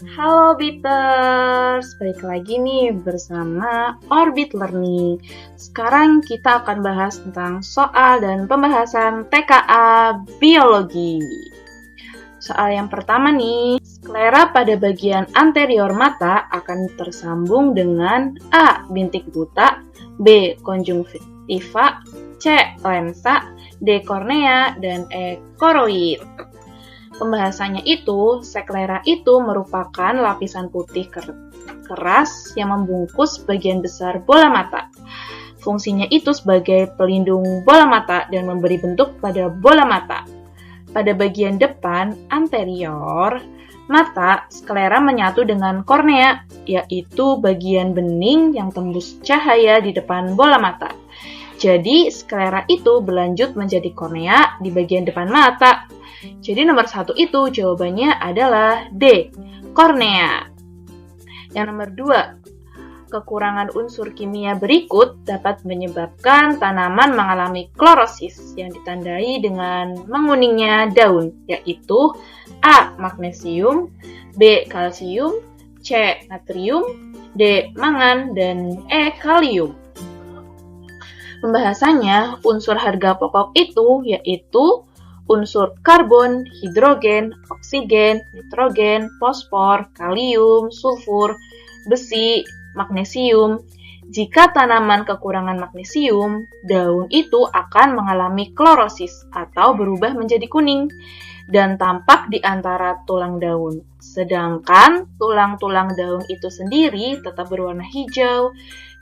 Halo Beaters, balik lagi nih bersama Orbit Learning. Sekarang kita akan bahas tentang soal dan pembahasan TKA Biologi. Soal yang pertama nih, sklera pada bagian anterior mata akan tersambung dengan A. Bintik buta, B. Konjungtiva, C. Lensa, D. Kornea, dan E. Koroid. Pembahasannya itu, sklera itu merupakan lapisan putih keras yang membungkus bagian besar bola mata. Fungsinya itu sebagai pelindung bola mata dan memberi bentuk pada bola mata. Pada bagian depan, anterior, mata, sklera menyatu dengan kornea, yaitu bagian bening yang tembus cahaya di depan bola mata. Jadi, sklera itu berlanjut menjadi kornea di bagian depan mata. Jadi nomor 1 itu jawabannya adalah D, kornea. Yang nomor 2, kekurangan unsur kimia berikut dapat menyebabkan tanaman mengalami klorosis yang ditandai dengan menguningnya daun, yaitu A. Magnesium, B. Kalsium, C. Natrium, D. Mangan, dan E. Kalium. Pembahasannya, unsur harga pokok itu yaitu unsur karbon, hidrogen, oksigen, nitrogen, fosfor, kalium, sulfur, besi, magnesium. Jika tanaman kekurangan magnesium, daun itu akan mengalami klorosis atau berubah menjadi kuning dan tampak di antara tulang daun. Sedangkan tulang-tulang daun itu sendiri tetap berwarna hijau.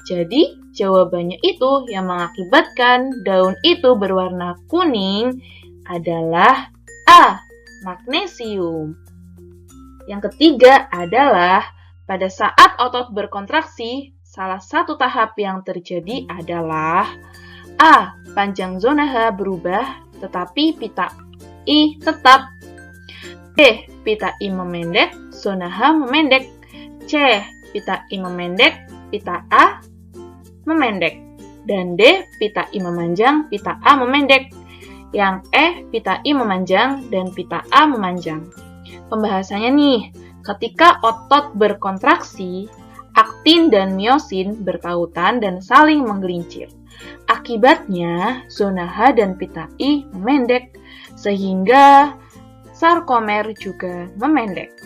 Jadi, jawabannya itu yang mengakibatkan daun itu berwarna kuning adalah A. Magnesium. Yang ketiga adalah pada saat otot berkontraksi, salah satu tahap yang terjadi adalah A. Panjang zona H berubah, tetapi pita I tetap. B. Pita I memendek, zona H memendek. C. Pita I memendek, pita A memendek. Dan D. Pita I memanjang, pita A memendek. Yang E, pita I memanjang dan pita A memanjang. Pembahasannya nih, ketika otot berkontraksi, aktin dan miosin bertautan dan saling menggelincir. Akibatnya, zona H dan pita I memendek, sehingga sarkomer juga memendek.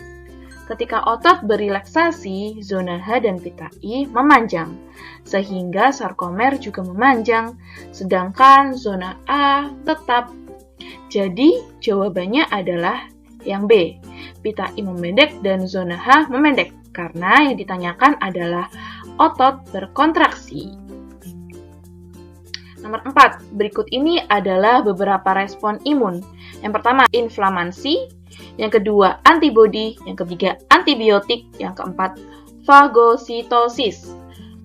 Ketika otot berelaksasi, zona H dan pita I memanjang, sehingga sarkomer juga memanjang, sedangkan zona A tetap. Jadi, jawabannya adalah yang B, pita I memendek dan zona H memendek, karena yang ditanyakan adalah otot berkontraksi. Nomor 4, berikut ini adalah beberapa respon imun. Yang pertama, inflamasi. Yang kedua, antibodi. Yang ketiga, antibiotik. Yang keempat, fagositosis.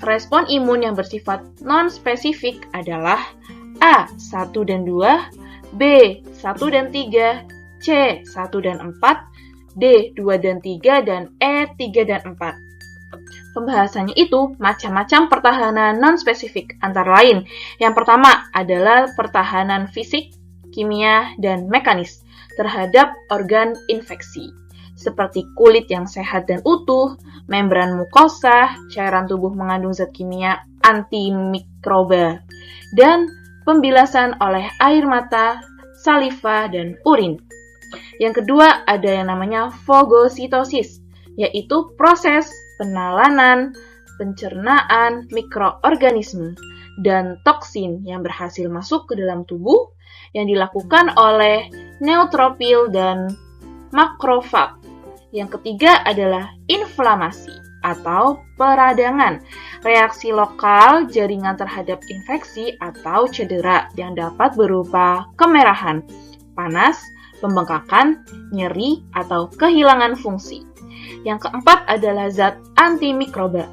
Respon imun yang bersifat non-spesifik adalah A. 1 dan 2, B. 1 dan 3, C. 1 dan 4, D. 2 dan 3, dan E. 3 dan 4. Pembahasannya itu macam-macam pertahanan non-spesifik, antara lain. Yang pertama adalah pertahanan fisik, kimia, dan mekanis terhadap organ infeksi, seperti kulit yang sehat dan utuh, membran mukosa, cairan tubuh mengandung zat kimia antimikroba, dan pembilasan oleh air mata, saliva, dan urin. Yang kedua ada yang namanya fagositosis, yaitu proses penalanan, pencernaan mikroorganisme dan toksin yang berhasil masuk ke dalam tubuh yang dilakukan oleh neutrofil dan makrofag. Yang ketiga adalah inflamasi atau peradangan, reaksi lokal jaringan terhadap infeksi atau cedera yang dapat berupa kemerahan, panas, pembengkakan, nyeri, atau kehilangan fungsi. Yang keempat adalah zat antimikroba,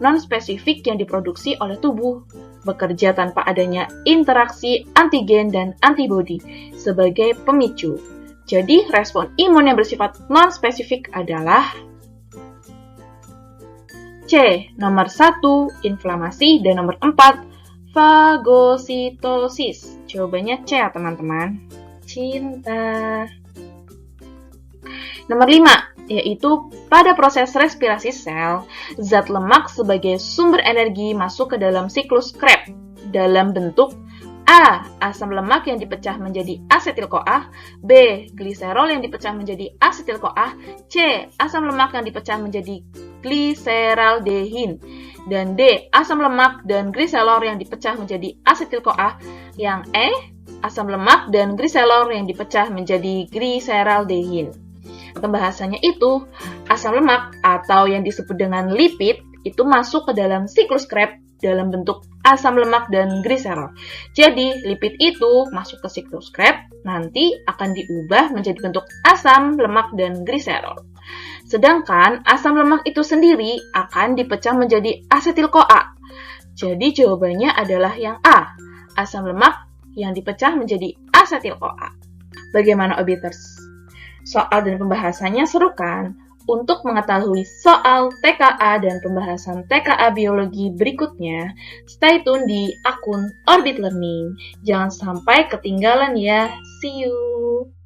non-spesifik yang diproduksi oleh tubuh, bekerja tanpa adanya interaksi antigen dan antibodi sebagai pemicu. Jadi, respon imun yang bersifat non-spesifik adalah C. Nomor 1, inflamasi, dan nomor 4, fagositosis. Jawabannya C ya teman-teman. Cinta. Nomor 5, yaitu pada proses respirasi sel, zat lemak sebagai sumber energi masuk ke dalam siklus Krebs dalam bentuk A. Asam lemak yang dipecah menjadi asetil-CoA, B. Gliserol yang dipecah menjadi asetil-CoA, C. Asam lemak yang dipecah menjadi gliseraldehin, dan D. Asam lemak dan gliserol yang dipecah menjadi asetil-CoA, yang E. Asam lemak dan gliserol yang dipecah menjadi gliseraldehin. Pembahasannya itu, asam lemak atau yang disebut dengan lipid itu masuk ke dalam siklus Krebs dalam bentuk asam lemak dan gliserol. Jadi, lipid itu masuk ke siklus Krebs, nanti akan diubah menjadi bentuk asam lemak dan gliserol. Sedangkan asam lemak itu sendiri akan dipecah menjadi asetil-CoA. Jadi, jawabannya adalah yang A, asam lemak yang dipecah menjadi asetil-CoA. Bagaimana obiters? Soal dan pembahasannya seru kan? Untuk mengetahui soal TKA dan pembahasan TKA biologi berikutnya, stay tune di akun Orbit Learning. Jangan sampai ketinggalan ya. See you!